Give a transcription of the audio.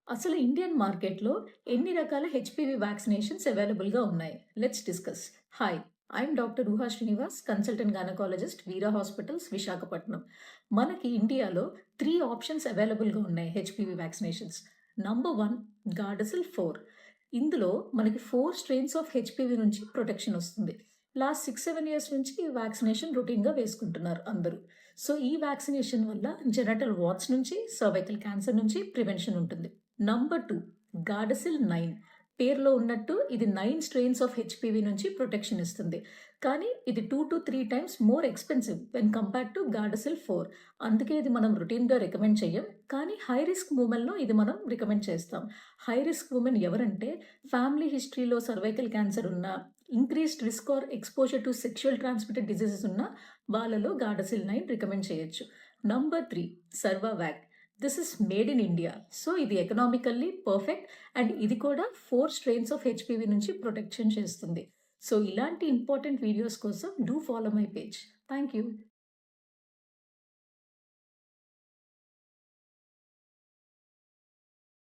అసలు ఇండియన్ మార్కెట్‌లో ఎన్ని రకాల హెచ్‌పివి వ్యాక్సినేషన్స్ అవైలబుల్‌గా ఉన్నాయి? Let's discuss. Hi! I'm doctor ఊహా శ్రీనివాస్, కన్సల్టెంట్ గైనకాలజిస్ట్, వీరా హాస్పిటల్స్, విశాఖపట్నం. మనకి ఇండియాలో 3 ఆప్షన్స్ అవైలబుల్‌గా ఉన్నాయి హెచ్‌పివి వ్యాక్సినేషన్స్. Number 1 Gardasil 4. ఇందులో మనకి 4 స్ట్రెయిన్స్ ఆఫ్ హెచ్‌పివి నుంచి ప్రొటెక్షన్ వస్తుంది. లాస్ట్ 6, 7 ఇయర్స్ నుంచి ఈ వ్యాక్సినేషన్ రొటీన్‌గా వేసుకుంటున్నారు అందరూ. సో, ఈ వ్యాక్సినేషన్ వల్ల జెనిటల్ వార్ట్స్ నుంచి, సర్వైకల్ క్యాన్సర్ నుంచి ప్రివెన్షన్ ఉంటుంది. Number 2 Gardasil 9. పేరులో ఉన్నట్టు ఇది 9 స్ట్రెయిన్స్ ఆఫ్ హెచ్‌పివి నుంచి ప్రొటెక్షన్ ఇస్తుంది. కానీ ఇది 2-3 times more expensive when compared to Gardasil 4. అందుకే ఇది మనం రొటీన్‌గా రికమెండ్ చెయ్యం. కానీ హై రిస్క్ వుమెన్‌లో ఇది మనం రికమెండ్ చేస్తాం. హై రిస్క్ వుమెన్ ఎవరంటే ఫ్యామిలీ హిస్టరీలో సర్వైకల్ క్యాన్సర్ ఉన్న, increased risk or exposure to sexual transmitted diseases ఉన్న వాళ్ళలో గార్డాసిల్ 9 రికమెండ్ చేయొచ్చు. Number 3 Cervavac. This is made in India. So, ఇది ఎకనామికల్లీ పర్ఫెక్ట్ అండ్ ఇది కూడా 4 స్ట్రెయిన్స్ ఆఫ్ హెచ్‌పివి నుంచి ప్రొటెక్షన్ చేస్తుంది. సో, ఇలాంటి ఇంపార్టెంట్ వీడియోస్ కోసం do follow my page. Thank you.